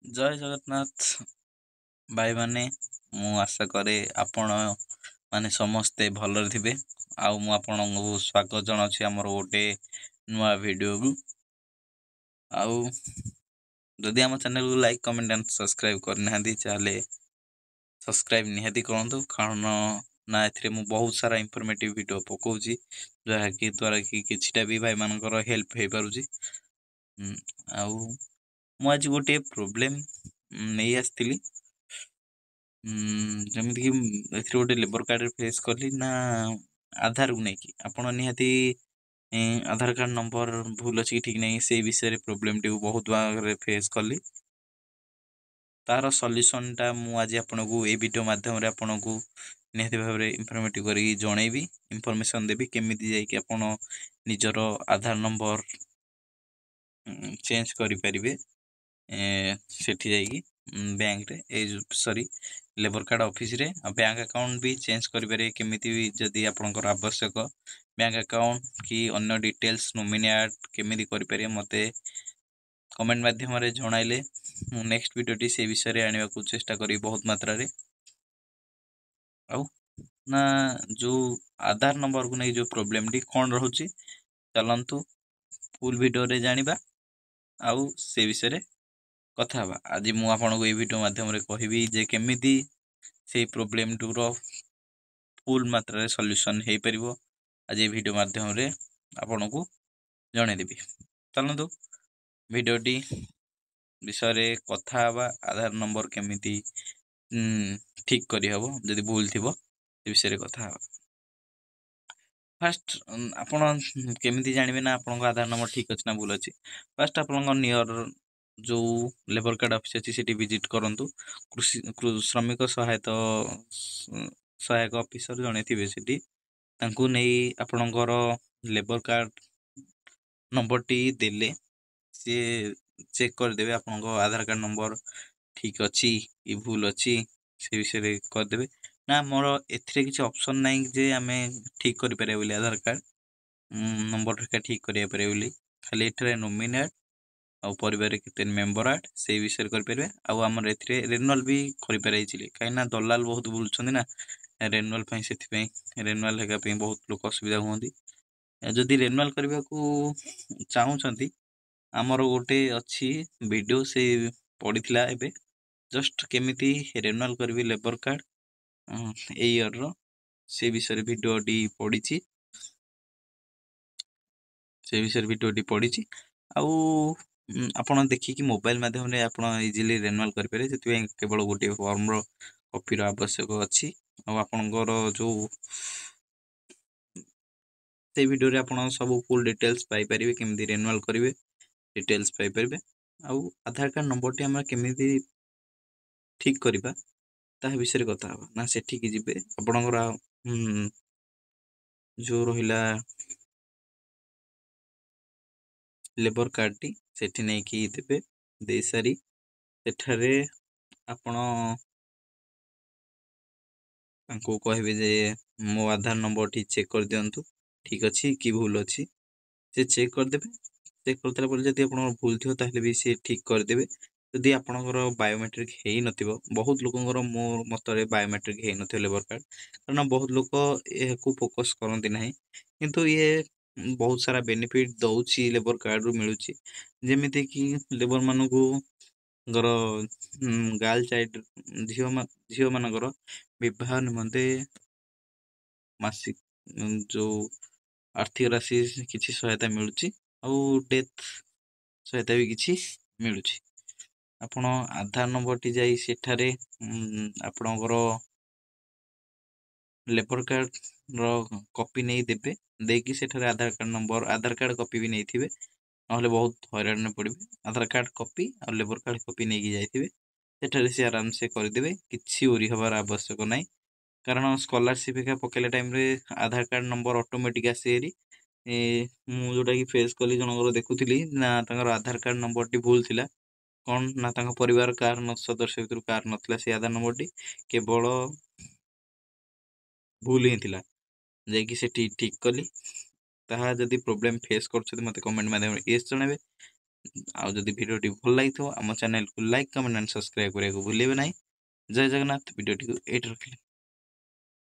ଜୟ ଜଗନ୍ନାଥ ଭାଇ ମାନେ। ମୁଁ ଆଶା କରେ ଆପଣ ମାନେ ସମସ୍ତେ ଭଲରେ ଥିବେ। ଆଉ ମୁଁ ଆପଣଙ୍କୁ ସ୍ୱାଗତ ଜଣାଉଛି ଆମର ଗୋଟେ ନୂଆ ଭିଡ଼ିଓକୁ। ଆଉ ଯଦି ଆମ ଚ୍ୟାନେଲକୁ ଲାଇକ୍ କମେଣ୍ଟ ଆଣ୍ଡ ସବସ୍କ୍ରାଇବ୍ କରିନାହାନ୍ତି ତାହେଲେ ସବସ୍କ୍ରାଇବ୍ ନିହାତି କରନ୍ତୁ, କାରଣ ନା ଏଥିରେ ମୁଁ ବହୁତ ସାରା ଇନଫର୍ମେଟିଭ୍ ଭିଡ଼ିଓ ପକାଉଛି ଯାହାକି ଦ୍ୱାରା କି କିଛିଟା ବି ଭାଇମାନଙ୍କର ହେଲ୍ପ ହେଇପାରୁଛି। ଆଉ ମୁଁ ଆଜି ଗୋଟିଏ ପ୍ରୋବ୍ଲେମ୍ ନେଇ ଆସିଥିଲି। ଯେମିତିକି ଏଥିରେ ଗୋଟେ ଲେବର କାର୍ଡ଼ରେ ଫେସ୍ କଲି ନା ଆଧାରକୁ ନେଇକି ଆପଣ ନିହାତି ଆଧାର କାର୍ଡ଼ ନମ୍ବର ଭୁଲ ଅଛି କି ଠିକ୍ ନାହିଁ ସେଇ ବିଷୟରେ ପ୍ରୋବ୍ଲେମଟିକୁ ବହୁତ ଭାବରେ ଫେସ୍ କଲି। ତାର ସଲ୍ୟୁସନଟା ମୁଁ ଆଜି ଆପଣଙ୍କୁ ଏଇ ଭିଡ଼ିଓ ମାଧ୍ୟମରେ ଆପଣଙ୍କୁ ନିହାତି ଭାବରେ ଇନଫର୍ମେଟିଭ୍ କରିକି ଜଣେଇବି, ଇନଫର୍ମେସନ୍ ଦେବି କେମିତି ଯାଇକି ଆପଣ ନିଜର ଆଧାର ନମ୍ବର ଚେଞ୍ଜ କରିପାରିବେ ସେଠି ଯାଇକି ବ୍ୟାଙ୍କରେ ଲେବର କାର୍ଡ଼ ଅଫିସରେ। ଆଉ ବ୍ୟାଙ୍କ ଆକାଉଣ୍ଟ ବି ଚେଞ୍ଜ କରିପାରିବେ କେମିତି ବି ଯଦି ଆପଣଙ୍କର ଆବଶ୍ୟକ ବ୍ୟାଙ୍କ ଆକାଉଣ୍ଟ କି ଅନ୍ୟ ଡିଟେଲ୍ସ ନୋମିନି ଆଡ୍ କେମିତି କରିପାରିବେ ମୋତେ କମେଣ୍ଟ ମାଧ୍ୟମରେ ଜଣାଇଲେ ମୁଁ ନେକ୍ସଟ ଭିଡ଼ିଓଟି ସେଇ ବିଷୟରେ ଆଣିବାକୁ ଚେଷ୍ଟା କରିବି ବହୁତ ମାତ୍ରାରେ। ଆଉ ନା ଯେଉଁ ଆଧାର ନମ୍ବରକୁ ନେଇ ଯେଉଁ ପ୍ରୋବ୍ଲେମଟି କ'ଣ ରହୁଛି ଚାଲନ୍ତୁ ଫୁଲ୍ ଭିଡ଼ିଓରେ ଜାଣିବା ଆଉ ସେ ବିଷୟରେ କଥା ହେବା। ଆଜି ମୁଁ ଆପଣଙ୍କୁ ଏଇ ଭିଡ଼ିଓ ମାଧ୍ୟମରେ କହିବି ଯେ କେମିତି ସେଇ ପ୍ରୋବ୍ଲେମଟିର ଫୁଲ୍ ମାତ୍ରାରେ ସଲ୍ୟୁସନ୍ ହେଇପାରିବ। ଆଜି এই ଭିଡ଼ିଓ ମାଧ୍ୟମରେ ଆପଣଙ୍କୁ ଜଣେଇଦେବି। ଚାଲନ୍ତୁ ଭିଡ଼ିଓଟି ବିଷୟରେ କଥା ହେବା। ଆଧାର ନମ୍ବର କେମିତି ଠିକ୍ କରିହେବ ଯଦି ଭୁଲ ଥିବ ସେ ବିଷୟରେ କଥା ହେବା। ଫାଷ୍ଟ ଆପଣ କେମିତି ଜାଣିବେ ନା ଆପଣଙ୍କ ଆଧାର ନମ୍ବର ଠିକ୍ ଅଛି ନା ଭୁଲ ଅଛି? ଫାଷ୍ଟ ଆପଣଙ୍କ ନିୟର ଯେଉଁ ଲେବର କାର୍ଡ଼ ଅଫିସ୍ ଅଛି ସେଠି ଭିଜିଟ୍ କରନ୍ତୁ। ଶ୍ରମିକ ସହାୟକ ଅଫିସର ଜଣେ ଥିବେ ସେଠି, ତାଙ୍କୁ ନେଇ ଆପଣଙ୍କର ଲେବର କାର୍ଡ଼ ନମ୍ବରଟି ଦେଲେ ସିଏ ଚେକ୍ କରିଦେବେ ଆପଣଙ୍କ ଆଧାର କାର୍ଡ଼ ନମ୍ବର ଠିକ୍ ଅଛି କି ଭୁଲ ଅଛି ସେ ବିଷୟରେ କରିଦେବେ। ନା ମୋର ଏଥିରେ କିଛି ଅପସନ୍ ନାହିଁ ଯେ ଆମେ ଠିକ୍ କରିପାରିବା ବୋଲି ଆଧାର କାର୍ଡ଼ ନମ୍ବରଟା ଠିକ୍ କରିବା ପାରିବା ବୋଲି। ଖାଲି ଏଠାରେ ନୋମିନି ଆଡ୍ ଆଉ ପରିବାରରେ କେତେ ମେମ୍ବର ଆଡ୍ ସେଇ ବିଷୟରେ କରିପାରିବେ। ଆଉ ଆମର ଏଥିରେ ରେନୁଆଲ୍ ବି କରିପାରିଥିଲେ, କାହିଁକିନା ଦଲାଲ ବହୁତ ବୁଲୁଛନ୍ତି ନା ରେନୁଆଲ୍ ପାଇଁ, ସେଥିପାଇଁ ରେନୁଆଲ୍ ହେବା ପାଇଁ ବହୁତ ଲୋକ ଅସୁବିଧା ହୁଅନ୍ତି। ଯଦି ରେନୁଆଲ୍ କରିବାକୁ ଚାହୁଁଛନ୍ତି ଆମର ଗୋଟେ ଅଛି ଭିଡ଼ିଓ ସେ ପଡ଼ିଥିଲା ଏବେ ଜଷ୍ଟ କେମିତି ରେନୁଆଲ୍ କରିବି ଲେବର କାର୍ଡ଼ ଏଇ ଇୟର୍ର ସେ ବିଷୟରେ ଭିଡ଼ିଓଟି ପଡ଼ିଛି। ସେ ବିଷୟରେ ଭିଡ଼ିଓଟି ପଡ଼ିଛି ଆଉ ଆପଣ ଦେଖିକି ମୋବାଇଲ ମାଧ୍ୟମରେ ଆପଣ ଇଜିଲି ରେନୁଆଲ୍ କରିପାରିବେ। ସେଥିପାଇଁ କେବଳ ଗୋଟିଏ ଫର୍ମର କପିର ଆବଶ୍ୟକ ଅଛି। ଆଉ ଆପଣଙ୍କର ଯେଉଁ ସେଇ ଭିଡ଼ିଓରେ ଆପଣ ସବୁ ଫୁଲ୍ ଡିଟେଲ୍ସ ପାଇପାରିବେ, କେମିତି ରେନୁଆଲ୍ କରିବେ ଡିଟେଲ୍ସ ପାଇପାରିବେ। ଆଉ ଆଧାର କାର୍ଡ଼ ନମ୍ବରଟି ଆମେ କେମିତି ଠିକ୍ କରିବା ତାହା ବିଷୟରେ କଥା ହେବା। ନା ସେଠିକି ଯିବେ ଆପଣଙ୍କର ଯେଉଁ ରହିଲା ଲେବର କାର୍ଡ଼ଟି ସେଠି ନେଇକି ଦେବେ। ଦେଇ ସାରି ସେଠାରେ ଆପଣ ତାଙ୍କୁ କହିବେ ଯେ ମୋ ଆଧାର ନମ୍ବରଟି ଚେକ୍ କରିଦିଅନ୍ତୁ ଠିକ୍ ଅଛି କି ଭୁଲ ଅଛି। ସେ ଚେକ୍ କରିଦେବେ। ଚେକ୍ କରିଦେଲା ପରେ ଯଦି ଆପଣଙ୍କର ଭୁଲ ଥିବ ତାହେଲେ ବି ସେ ଠିକ୍ କରିଦେବେ। ଯଦି ଆପଣଙ୍କର ବାୟୋମେଟ୍ରିକ୍ ହେଇନଥିବ, ବହୁତ ଲୋକଙ୍କର ମୋ ମତରେ ବାୟୋମେଟ୍ରିକ୍ ହେଇନଥିବ ଲେବର କାର୍ଡ଼, କାରଣ ବହୁତ ଲୋକ ଏହାକୁ ଫୋକସ୍ କରନ୍ତି ନାହିଁ। କିନ୍ତୁ ଇଏ ବହୁତ ସାରା ବେନିଫିଟ୍ ଦେଉଛି ଲେବର କାର୍ଡ଼ରୁ ମିଳୁଛି। ଯେମିତିକି ଲେବରମାନଙ୍କୁ ଗାର୍ଲ ଚାଇଲ୍ଡ ଝିଅମାନଙ୍କର ବିବାହ ନିମନ୍ତେ ମାସିକ ଯେଉଁ ଆର୍ଥିକ ରାଶି କିଛି ସହାୟତା ମିଳୁଛି ଆଉ ଡେଥ୍ ସହାୟତା ବି କିଛି ମିଳୁଛି। ଆପଣ ଆଧାର ନମ୍ବରଟି ଯାଇ ସେଠାରେ ଆପଣଙ୍କର ଲେବର କାର୍ଡ଼ର କପି ନେଇ ଦେବେ। ଦେଇକି ସେଠାରେ ଆଧାର କାର୍ଡ଼ କପି ବି ନେଇଥିବେ, ନହେଲେ ବହୁତ ହଇରାଣରେ ପଡ଼ିବେ। ଆଧାର କାର୍ଡ଼ କପି ଆଉ ଲେବର କାର୍ଡ଼ କପି ନେଇକି ଯାଇଥିବେ, ସେଠାରେ ସେ ଆରାମସେ କରିଦେବେ। କିଛି ଓରି ହେବାର ଆବଶ୍ୟକ ନାହିଁ, କାରଣ ସ୍କଲାରସିପ୍ ଏକା ପକେଇଲା ଟାଇମ୍ରେ ଆଧାର କାର୍ଡ଼ ନମ୍ବର ଅଟୋମେଟିକ୍ ଆସେ ହେରି। ମୁଁ ଯେଉଁଟାକି ଫେସ୍ କଲି ଜଣଙ୍କର ଦେଖୁଥିଲି ନା ତାଙ୍କର ଆଧାର କାର୍ଡ଼ ନମ୍ବରଟି ଭୁଲ ଥିଲା। କ'ଣ ନା ତାଙ୍କ ପରିବାର କାହାର ସଦସ୍ୟ ଭିତରୁ କାହାର ନଥିଲା ସେ ଆଧାର ନମ୍ବରଟି, କେବଳ ଭୁଲ ହିଁ ଥିଲା। ଯାଇକି ସେଠି ଠିକ୍ କଲି। ତାହା ଯଦି ପ୍ରୋବ୍ଲେମ୍ ଫେସ୍ କରୁଛନ୍ତି ମୋତେ କମେଣ୍ଟ ମାଧ୍ୟମରେ ୟେସ୍ ଜଣାଇବେ। ଆଉ ଯଦି ଭିଡ଼ିଓଟି ଭଲ ଲାଗିଥିବ ଆମ ଚ୍ୟାନେଲକୁ ଲାଇକ୍ କମେଣ୍ଟ ଆଣ୍ଡ ସବସ୍କ୍ରାଇବ୍ କରିବାକୁ ଭୁଲିବେ ନାହିଁ। ଜୟ ଜଗନ୍ନାଥ। ଭିଡ଼ିଓଟିକୁ ଏଇଠି ରଖିଲି।